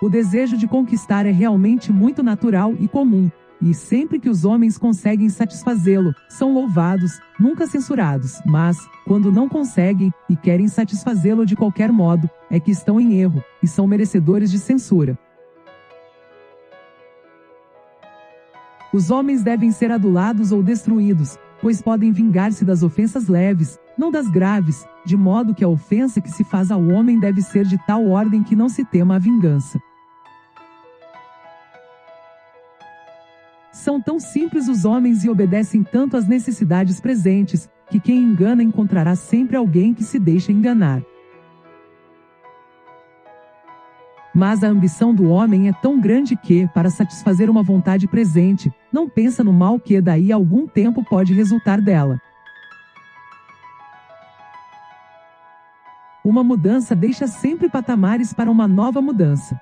O desejo de conquistar é realmente muito natural e comum, e sempre que os homens conseguem satisfazê-lo, são louvados, nunca censurados, mas, quando não conseguem, e querem satisfazê-lo de qualquer modo, é que estão em erro, e são merecedores de censura. Os homens devem ser adulados ou destruídos, pois podem vingar-se das ofensas leves, não das graves, de modo que a ofensa que se faz ao homem deve ser de tal ordem que não se tema a vingança. São tão simples os homens e obedecem tanto às necessidades presentes, que quem engana encontrará sempre alguém que se deixa enganar. Mas a ambição do homem é tão grande que, para satisfazer uma vontade presente, não pensa no mal que daí a algum tempo pode resultar dela. Uma mudança deixa sempre patamares para uma nova mudança.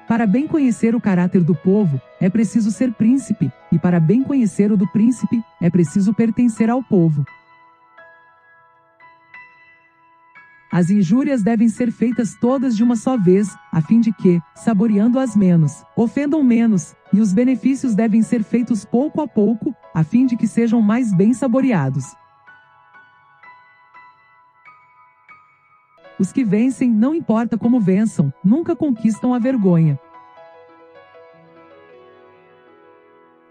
Para bem conhecer o caráter do povo, é preciso ser príncipe, e para bem conhecer o do príncipe, é preciso pertencer ao povo. As injúrias devem ser feitas todas de uma só vez, a fim de que, saboreando-as menos, ofendam menos, e os benefícios devem ser feitos pouco a pouco, a fim de que sejam mais bem saboreados. Os que vencem, não importa como vençam, nunca conquistam a vergonha.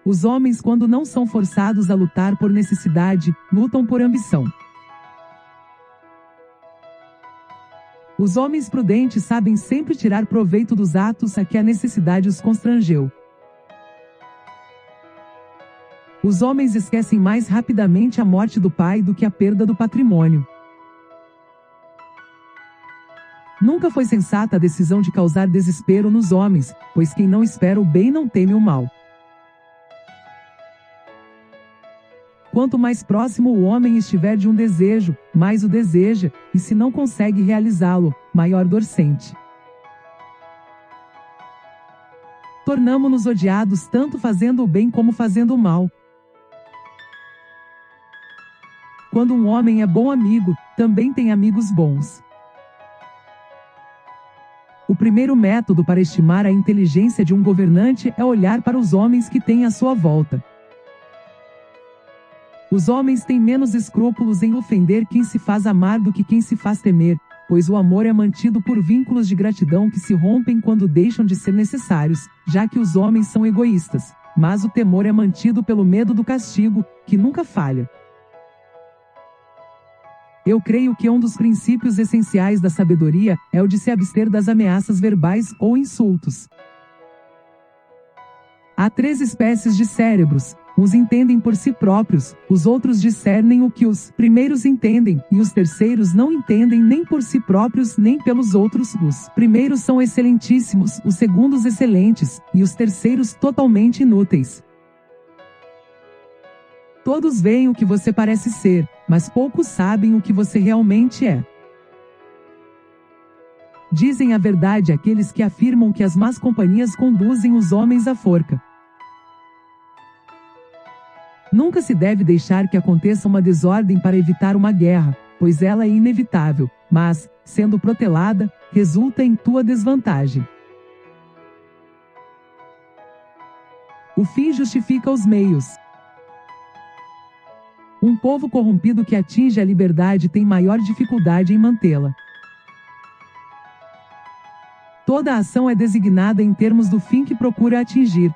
Os homens, quando não são forçados a lutar por necessidade, lutam por ambição. Os homens prudentes sabem sempre tirar proveito dos atos a que a necessidade os constrangeu. Os homens esquecem mais rapidamente a morte do pai do que a perda do patrimônio. Nunca foi sensata a decisão de causar desespero nos homens, pois quem não espera o bem não teme o mal. Quanto mais próximo o homem estiver de um desejo, mais o deseja, e se não consegue realizá-lo, maior dor sente. Tornamo-nos odiados tanto fazendo o bem como fazendo o mal. Quando um homem é bom amigo, também tem amigos bons. O primeiro método para estimar a inteligência de um governante é olhar para os homens que tem à sua volta. Os homens têm menos escrúpulos em ofender quem se faz amar do que quem se faz temer, pois o amor é mantido por vínculos de gratidão que se rompem quando deixam de ser necessários, já que os homens são egoístas, mas o temor é mantido pelo medo do castigo, que nunca falha. Eu creio que um dos princípios essenciais da sabedoria é o de se abster das ameaças verbais ou insultos. Há 3 espécies de cérebros. Uns entendem por si próprios, os outros discernem o que os primeiros entendem, e os terceiros não entendem nem por si próprios nem pelos outros. Os primeiros são excelentíssimos, os segundos excelentes, e os terceiros totalmente inúteis. Todos veem o que você parece ser, mas poucos sabem o que você realmente é. Dizem a verdade aqueles que afirmam que as más companhias conduzem os homens à forca. Nunca se deve deixar que aconteça uma desordem para evitar uma guerra, pois ela é inevitável, mas, sendo protelada, resulta em tua desvantagem. O fim justifica os meios. Um povo corrompido que atinge a liberdade tem maior dificuldade em mantê-la. Toda a ação é designada em termos do fim que procura atingir.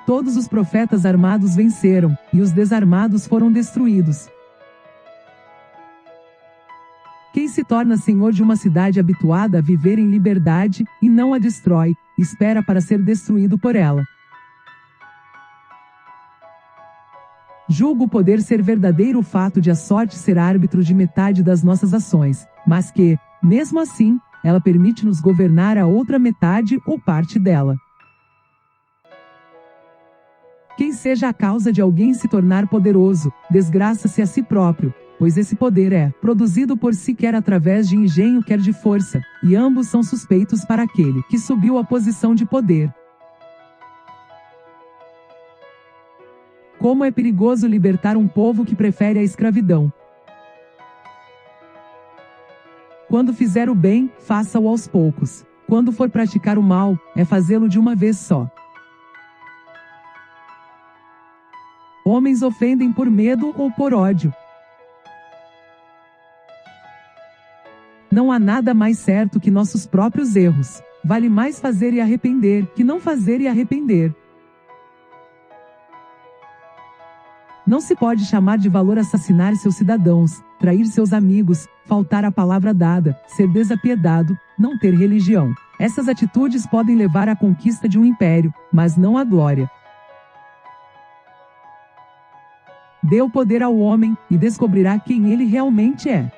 Todos os profetas armados venceram, e os desarmados foram destruídos. Quem se torna senhor de uma cidade habituada a viver em liberdade, e não a destrói, espera para ser destruído por ela. Julgo poder ser verdadeiro o fato de a sorte ser árbitro de metade das nossas ações, mas que, mesmo assim, ela permite-nos governar a outra metade ou parte dela. Quem seja a causa de alguém se tornar poderoso, desgraça-se a si próprio, pois esse poder é produzido por si quer através de engenho quer de força, e ambos são suspeitos para aquele que subiu à posição de poder. Como é perigoso libertar um povo que prefere a escravidão. Quando fizer o bem, faça-o aos poucos. Quando for praticar o mal, é fazê-lo de uma vez só. Homens ofendem por medo ou por ódio. Não há nada mais certo que nossos próprios erros. Vale mais fazer e arrepender, que não fazer e arrepender. Não se pode chamar de valor assassinar seus cidadãos, trair seus amigos, faltar à palavra dada, ser desapiedado, não ter religião. Essas atitudes podem levar à conquista de um império, mas não à glória. Dê o poder ao homem, e descobrirá quem ele realmente é.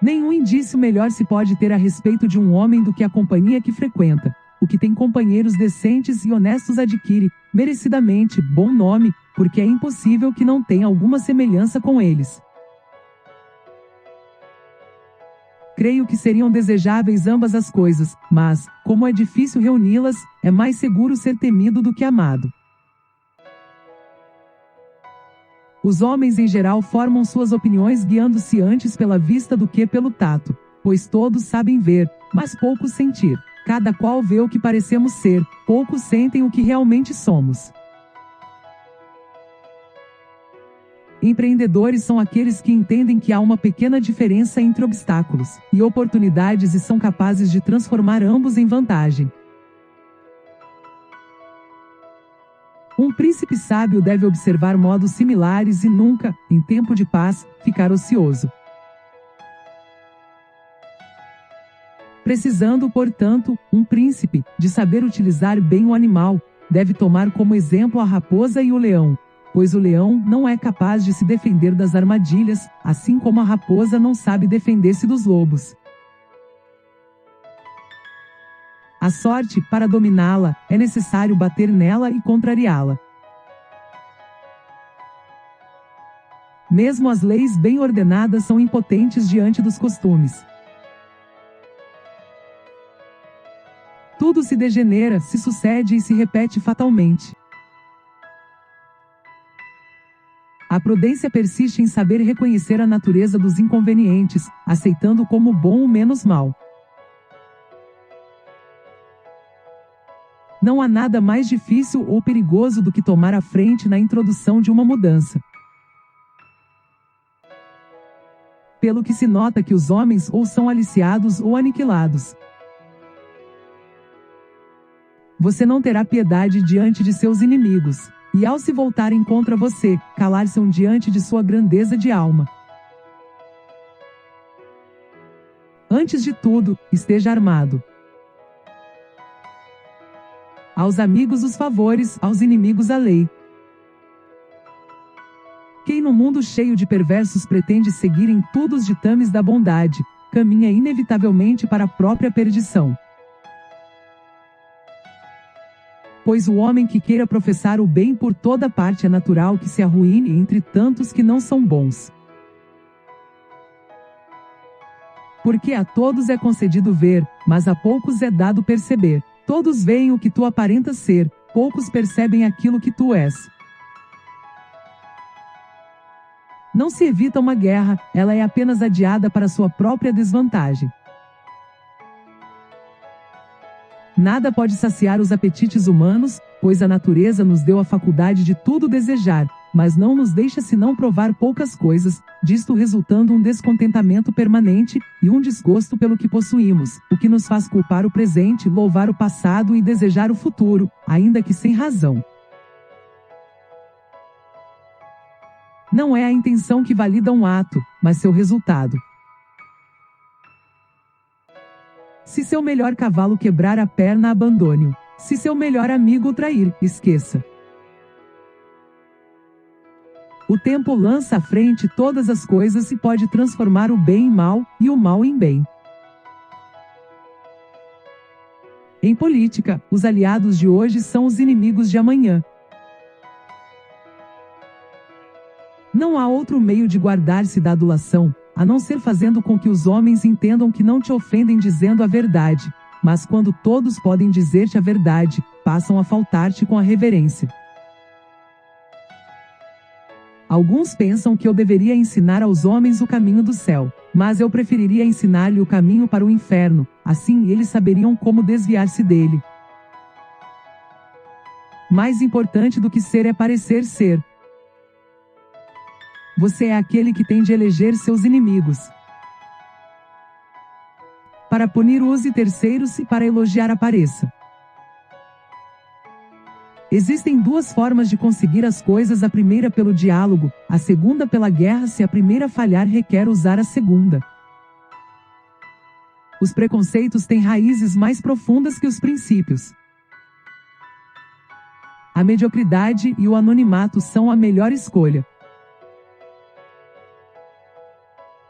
Nenhum indício melhor se pode ter a respeito de um homem do que a companhia que frequenta. O que tem companheiros decentes e honestos adquire, merecidamente, bom nome, porque é impossível que não tenha alguma semelhança com eles. Creio que seriam desejáveis ambas as coisas, mas, como é difícil reuni-las, é mais seguro ser temido do que amado. Os homens em geral formam suas opiniões guiando-se antes pela vista do que pelo tato, pois todos sabem ver, mas poucos sentir. Cada qual vê o que parecemos ser, poucos sentem o que realmente somos. Empreendedores são aqueles que entendem que há uma pequena diferença entre obstáculos e oportunidades e são capazes de transformar ambos em vantagem. Um príncipe sábio deve observar modos similares e nunca, em tempo de paz, ficar ocioso. Precisando, portanto, um príncipe, de saber utilizar bem o animal, deve tomar como exemplo a raposa e o leão, pois o leão não é capaz de se defender das armadilhas, assim como a raposa não sabe defender-se dos lobos. A sorte, para dominá-la, é necessário bater nela e contrariá-la. Mesmo as leis bem ordenadas são impotentes diante dos costumes. Tudo se degenera, se sucede e se repete fatalmente. A prudência persiste em saber reconhecer a natureza dos inconvenientes, aceitando como bom o menos mal. Não há nada mais difícil ou perigoso do que tomar a frente na introdução de uma mudança. Pelo que se nota que os homens ou são aliciados ou aniquilados. Você não terá piedade diante de seus inimigos, e ao se voltarem contra você, calar-se-ão diante de sua grandeza de alma. Antes de tudo, esteja armado. Aos amigos os favores, aos inimigos a lei. Quem no mundo cheio de perversos pretende seguir em tudo os ditames da bondade, caminha inevitavelmente para a própria perdição. Pois o homem que queira professar o bem por toda parte é natural que se arruíne entre tantos que não são bons. Porque a todos é concedido ver, mas a poucos é dado perceber. Todos veem o que tu aparentas ser, poucos percebem aquilo que tu és. Não se evita uma guerra, ela é apenas adiada para sua própria desvantagem. Nada pode saciar os apetites humanos, pois a natureza nos deu a faculdade de tudo desejar, mas não nos deixa senão provar poucas coisas, disto resultando um descontentamento permanente, e um desgosto pelo que possuímos, o que nos faz culpar o presente, louvar o passado e desejar o futuro, ainda que sem razão. Não é a intenção que valida um ato, mas seu resultado. Se seu melhor cavalo quebrar a perna, abandone-o. Se seu melhor amigo o trair, esqueça. O tempo lança à frente todas as coisas e pode transformar o bem em mal, e o mal em bem. Em política, os aliados de hoje são os inimigos de amanhã. Não há outro meio de guardar-se da adulação, a não ser fazendo com que os homens entendam que não te ofendem dizendo a verdade, mas quando todos podem dizer-te a verdade, passam a faltar-te com a reverência. Alguns pensam que eu deveria ensinar aos homens o caminho do céu, mas eu preferiria ensinar-lhe o caminho para o inferno, assim eles saberiam como desviar-se dele. Mais importante do que ser é parecer ser. Você é aquele que tem de eleger seus inimigos. Para punir use terceiros e para elogiar apareça. Existem duas formas de conseguir as coisas, a primeira pelo diálogo, a segunda pela guerra. Se a primeira falhar, requer usar a segunda. Os preconceitos têm raízes mais profundas que os princípios. A mediocridade e o anonimato são a melhor escolha.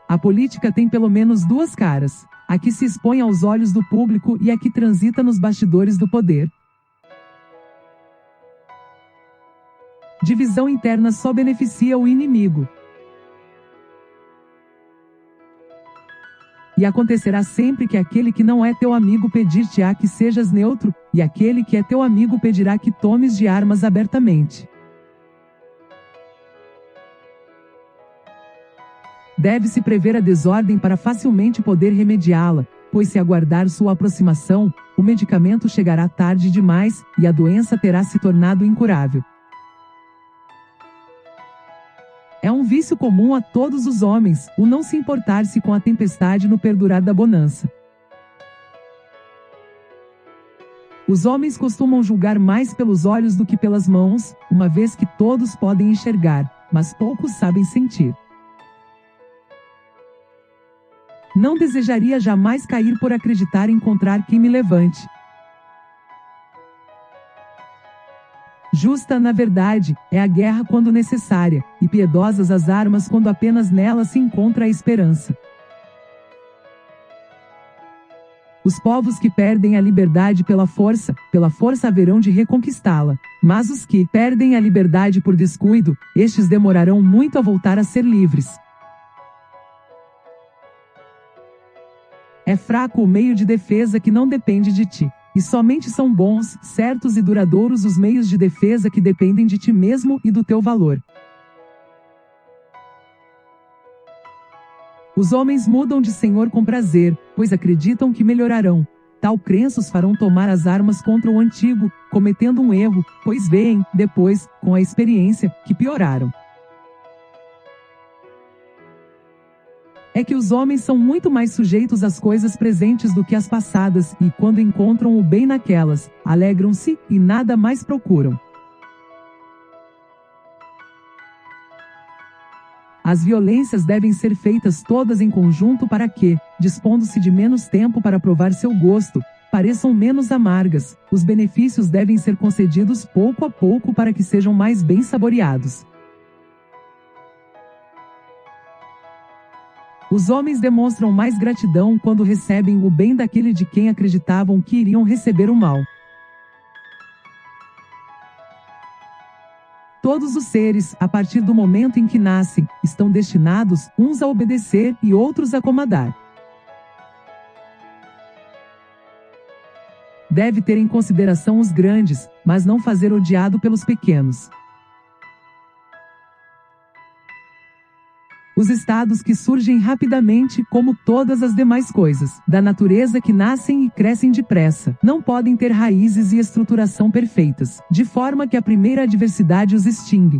A política tem pelo menos duas caras: a que se expõe aos olhos do público e a que transita nos bastidores do poder. Divisão interna só beneficia o inimigo. E acontecerá sempre que aquele que não é teu amigo pedir-te-á que sejas neutro, e aquele que é teu amigo pedirá que tomes de armas abertamente. Deve-se prever a desordem para facilmente poder remediá-la, pois se aguardar sua aproximação, o medicamento chegará tarde demais, e a doença terá se tornado incurável. É um vício comum a todos os homens, o não se importar-se com a tempestade no perdurar da bonança. Os homens costumam julgar mais pelos olhos do que pelas mãos, uma vez que todos podem enxergar, mas poucos sabem sentir. Não desejaria jamais cair por acreditar encontrar quem me levante. Justa, na verdade, é a guerra quando necessária, e piedosas as armas quando apenas nela se encontra a esperança. Os povos que perdem a liberdade pela força haverão de reconquistá-la, mas os que perdem a liberdade por descuido, estes demorarão muito a voltar a ser livres. É fraco o meio de defesa que não depende de ti. E somente são bons, certos e duradouros os meios de defesa que dependem de ti mesmo e do teu valor. Os homens mudam de senhor com prazer, pois acreditam que melhorarão. Tal crença os farão tomar as armas contra o antigo, cometendo um erro, pois veem, depois, com a experiência, que pioraram. É que os homens são muito mais sujeitos às coisas presentes do que às passadas, e quando encontram o bem naquelas, alegram-se, e nada mais procuram. As violências devem ser feitas todas em conjunto para que, dispondo-se de menos tempo para provar seu gosto, pareçam menos amargas. Os benefícios devem ser concedidos pouco a pouco para que sejam mais bem saboreados. Os homens demonstram mais gratidão quando recebem o bem daquele de quem acreditavam que iriam receber o mal. Todos os seres, a partir do momento em que nascem, estão destinados, uns a obedecer e outros a comandar. Deve ter em consideração os grandes, mas não fazer odiado pelos pequenos. Os estados que surgem rapidamente, como todas as demais coisas, da natureza que nascem e crescem depressa, não podem ter raízes e estruturação perfeitas, de forma que a primeira adversidade os extingue.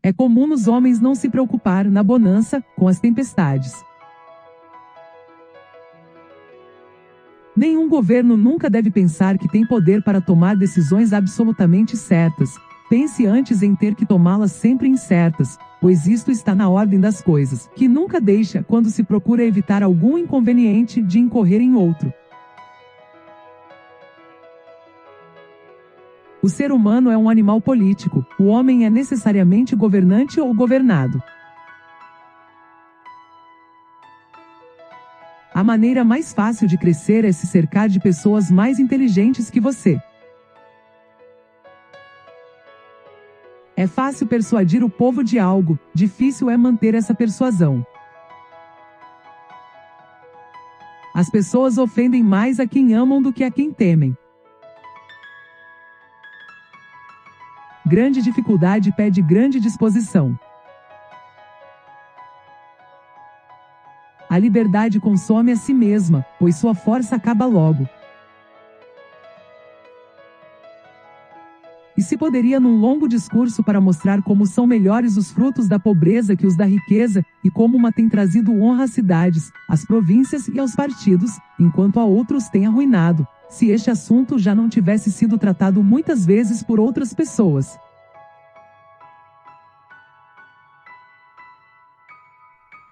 É comum nos homens não se preocupar, na bonança, com as tempestades. Nenhum governo nunca deve pensar que tem poder para tomar decisões absolutamente certas. Pense antes em ter que tomá-las sempre incertas, pois isto está na ordem das coisas, que nunca deixa, quando se procura evitar algum inconveniente, de incorrer em outro. O ser humano é um animal político, o homem é necessariamente governante ou governado. A maneira mais fácil de crescer é se cercar de pessoas mais inteligentes que você. É fácil persuadir o povo de algo, difícil é manter essa persuasão. As pessoas ofendem mais a quem amam do que a quem temem. Grande dificuldade pede grande disposição. A liberdade consome a si mesma, pois sua força acaba logo. E se poderia num longo discurso para mostrar como são melhores os frutos da pobreza que os da riqueza, e como uma tem trazido honra às cidades, às províncias e aos partidos, enquanto a outros tem arruinado, se este assunto já não tivesse sido tratado muitas vezes por outras pessoas.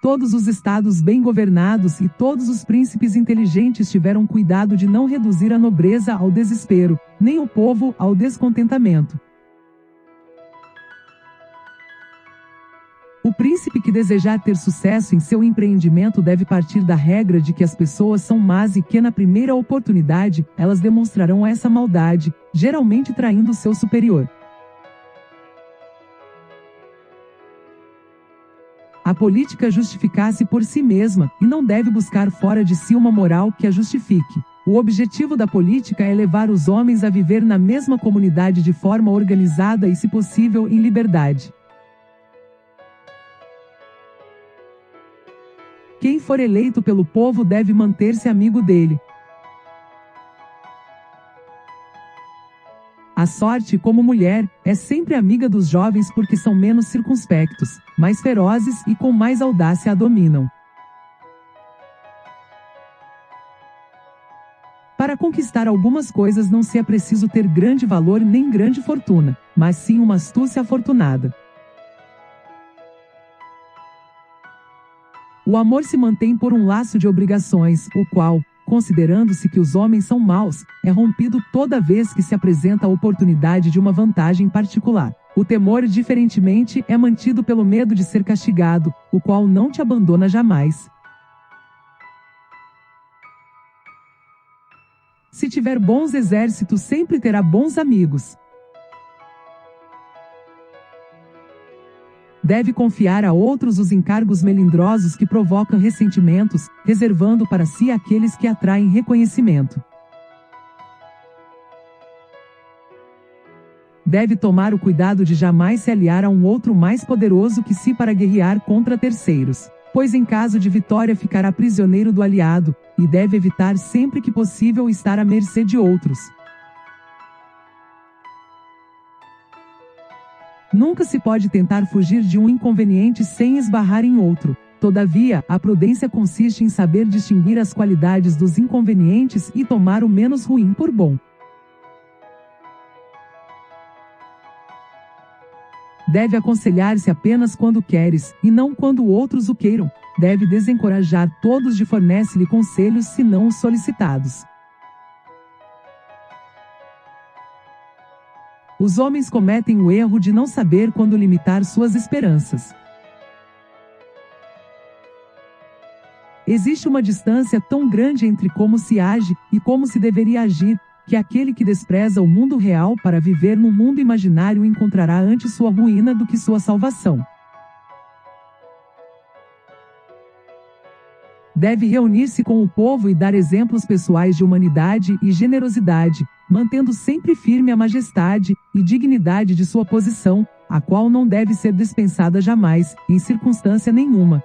Todos os estados bem governados e todos os príncipes inteligentes tiveram cuidado de não reduzir a nobreza ao desespero, nem o povo ao descontentamento. O príncipe que desejar ter sucesso em seu empreendimento deve partir da regra de que as pessoas são más e que na primeira oportunidade elas demonstrarão essa maldade, geralmente traindo seu superior. A política justifica-se por si mesma, e não deve buscar fora de si uma moral que a justifique. O objetivo da política é levar os homens a viver na mesma comunidade de forma organizada e, se possível, em liberdade. Quem for eleito pelo povo deve manter-se amigo dele. A sorte, como mulher, é sempre amiga dos jovens porque são menos circunspectos, mais ferozes e com mais audácia a dominam. Para conquistar algumas coisas não se é preciso ter grande valor nem grande fortuna, mas sim uma astúcia afortunada. O amor se mantém por um laço de obrigações, o qual, considerando-se que os homens são maus, é rompido toda vez que se apresenta a oportunidade de uma vantagem particular. O temor, diferentemente, é mantido pelo medo de ser castigado, o qual não te abandona jamais. Se tiver bons exércitos, sempre terá bons amigos. Deve confiar a outros os encargos melindrosos que provocam ressentimentos, reservando para si aqueles que atraem reconhecimento. Deve tomar o cuidado de jamais se aliar a um outro mais poderoso que si para guerrear contra terceiros, pois em caso de vitória ficará prisioneiro do aliado, e deve evitar sempre que possível estar à mercê de outros. Nunca se pode tentar fugir de um inconveniente sem esbarrar em outro. Todavia, a prudência consiste em saber distinguir as qualidades dos inconvenientes e tomar o menos ruim por bom. Deve aconselhar-se apenas quando queres, e não quando outros o queiram. Deve desencorajar todos de fornece-lhe conselhos se não os solicitados. Os homens cometem o erro de não saber quando limitar suas esperanças. Existe uma distância tão grande entre como se age e como se deveria agir, que aquele que despreza o mundo real para viver num mundo imaginário encontrará antes sua ruína do que sua salvação. Deve reunir-se com o povo e dar exemplos pessoais de humanidade e generosidade, mantendo sempre firme a majestade e dignidade de sua posição, a qual não deve ser dispensada jamais, em circunstância nenhuma.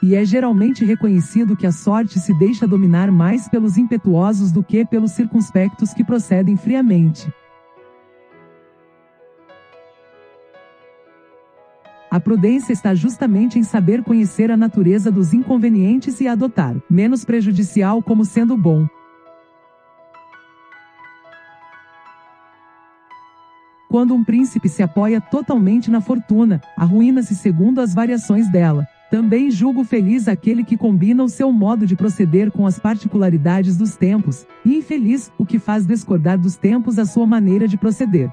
E é geralmente reconhecido que a sorte se deixa dominar mais pelos impetuosos do que pelos circunspectos que procedem friamente. A prudência está justamente em saber conhecer a natureza dos inconvenientes e adotar menos prejudicial como sendo bom. Quando um príncipe se apoia totalmente na fortuna, arruína-se segundo as variações dela. Também julgo feliz aquele que combina o seu modo de proceder com as particularidades dos tempos, e infeliz o que faz discordar dos tempos a sua maneira de proceder.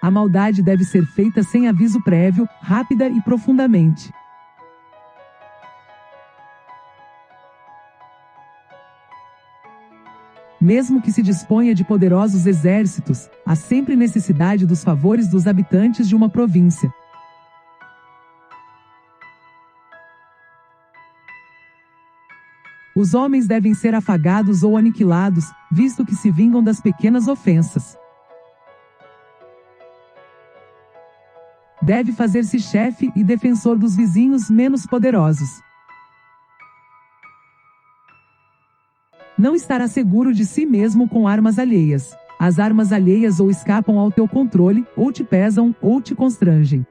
A maldade deve ser feita sem aviso prévio, rápida e profundamente. Mesmo que se disponha de poderosos exércitos, há sempre necessidade dos favores dos habitantes de uma província. Os homens devem ser afagados ou aniquilados, visto que se vingam das pequenas ofensas. Deve fazer-se chefe e defensor dos vizinhos menos poderosos. Não estará seguro de si mesmo com armas alheias. As armas alheias ou escapam ao teu controle, ou te pesam, ou te constrangem.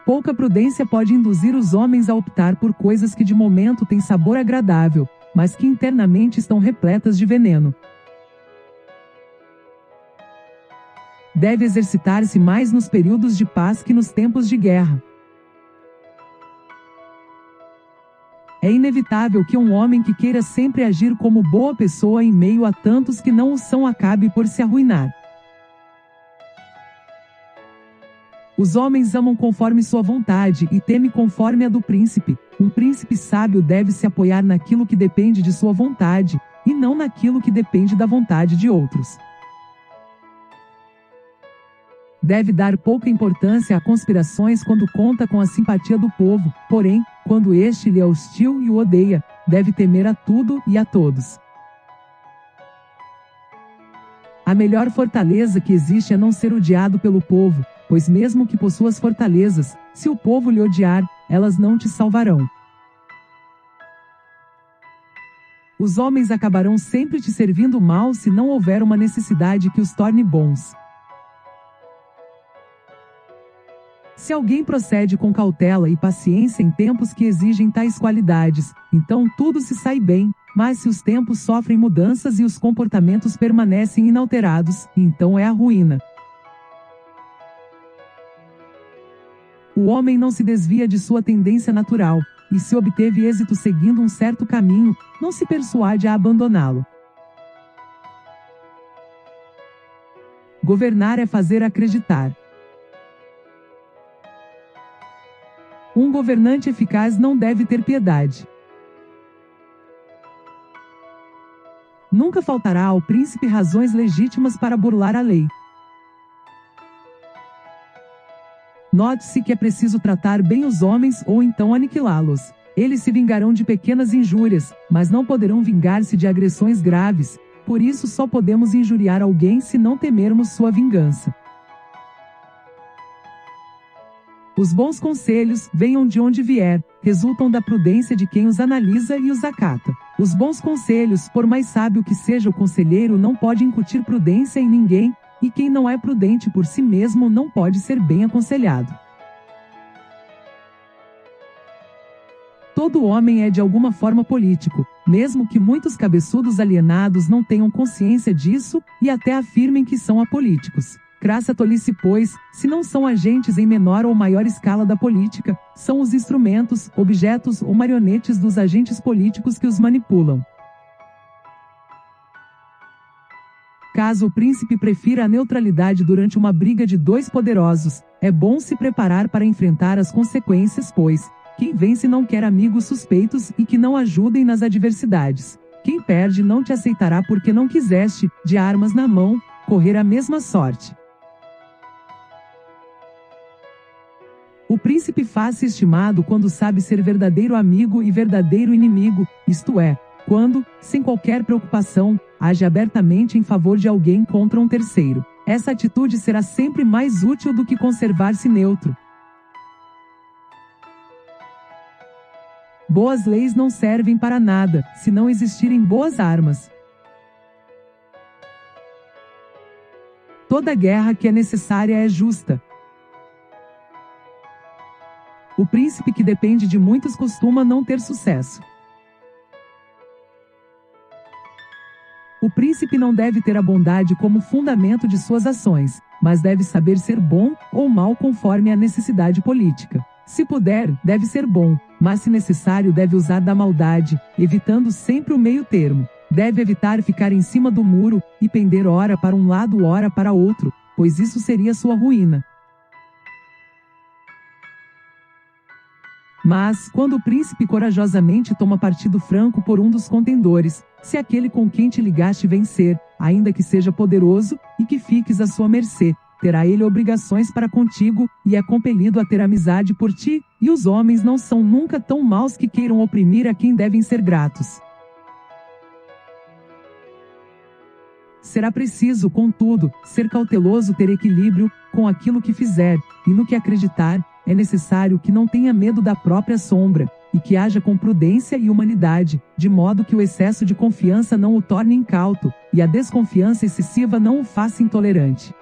Pouca prudência pode induzir os homens a optar por coisas que de momento têm sabor agradável, mas que internamente estão repletas de veneno. Deve exercitar-se mais nos períodos de paz que nos tempos de guerra. É inevitável que um homem que queira sempre agir como boa pessoa em meio a tantos que não o são acabe por se arruinar. Os homens amam conforme sua vontade e temem conforme a do príncipe. Um príncipe sábio deve se apoiar naquilo que depende de sua vontade, e não naquilo que depende da vontade de outros. Deve dar pouca importância a conspirações quando conta com a simpatia do povo, porém, quando este lhe é hostil e o odeia, deve temer a tudo e a todos. A melhor fortaleza que existe é não ser odiado pelo povo, pois mesmo que possuas fortalezas, se o povo lhe odiar, elas não te salvarão. Os homens acabarão sempre te servindo mal se não houver uma necessidade que os torne bons. Se alguém procede com cautela e paciência em tempos que exigem tais qualidades, então tudo se sai bem, mas se os tempos sofrem mudanças e os comportamentos permanecem inalterados, então é a ruína. O homem não se desvia de sua tendência natural, e se obteve êxito seguindo um certo caminho, não se persuade a abandoná-lo. Governar é fazer acreditar. Um governante eficaz não deve ter piedade. Nunca faltará ao príncipe razões legítimas para burlar a lei. Note-se que é preciso tratar bem os homens ou então aniquilá-los. Eles se vingarão de pequenas injúrias, mas não poderão vingar-se de agressões graves, por isso só podemos injuriar alguém se não temermos sua vingança. Os bons conselhos, venham de onde vier, resultam da prudência de quem os analisa e os acata. Os bons conselhos, por mais sábio que seja o conselheiro, não pode incutir prudência em ninguém, e quem não é prudente por si mesmo não pode ser bem aconselhado. Todo homem é de alguma forma político, mesmo que muitos cabeçudos alienados não tenham consciência disso, e até afirmem que são apolíticos. Crassa tolice, pois, se não são agentes em menor ou maior escala da política, são os instrumentos, objetos ou marionetes dos agentes políticos que os manipulam. Caso o príncipe prefira a neutralidade durante uma briga de dois poderosos, é bom se preparar para enfrentar as consequências, pois quem vence não quer amigos suspeitos e que não ajudem nas adversidades. Quem perde não te aceitará porque não quiseste, de armas na mão, correr a mesma sorte. O príncipe faz-se estimado quando sabe ser verdadeiro amigo e verdadeiro inimigo, isto é, quando, sem qualquer preocupação, age abertamente em favor de alguém contra um terceiro. Essa atitude será sempre mais útil do que conservar-se neutro. Boas leis não servem para nada, se não existirem boas armas. Toda guerra que é necessária é justa. O príncipe que depende de muitos costuma não ter sucesso. O príncipe não deve ter a bondade como fundamento de suas ações, mas deve saber ser bom ou mal conforme a necessidade política. Se puder, deve ser bom, mas se necessário deve usar da maldade, evitando sempre o meio termo. Deve evitar ficar em cima do muro, e pender ora para um lado ora para outro, pois isso seria sua ruína. Mas, quando o príncipe corajosamente toma partido franco por um dos contendores, se aquele com quem te ligaste vencer, ainda que seja poderoso, e que fiques à sua mercê, terá ele obrigações para contigo, e é compelido a ter amizade por ti, e os homens não são nunca tão maus que queiram oprimir a quem devem ser gratos. Será preciso, contudo, ser cauteloso, ter equilíbrio com aquilo que fizer, e no que acreditar, é necessário que não tenha medo da própria sombra, e que haja com prudência e humanidade, de modo que o excesso de confiança não o torne incauto, e a desconfiança excessiva não o faça intolerante.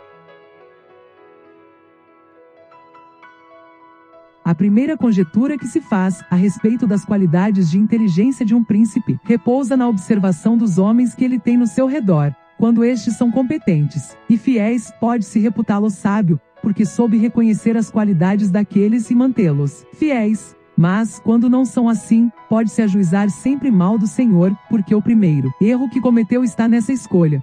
A primeira conjetura que se faz, a respeito das qualidades de inteligência de um príncipe, repousa na observação dos homens que ele tem no seu redor. Quando estes são competentes e fiéis, pode-se reputá-lo sábio, porque soube reconhecer as qualidades daqueles e mantê-los fiéis. Mas, quando não são assim, pode-se ajuizar sempre mal do Senhor, porque o primeiro erro que cometeu está nessa escolha.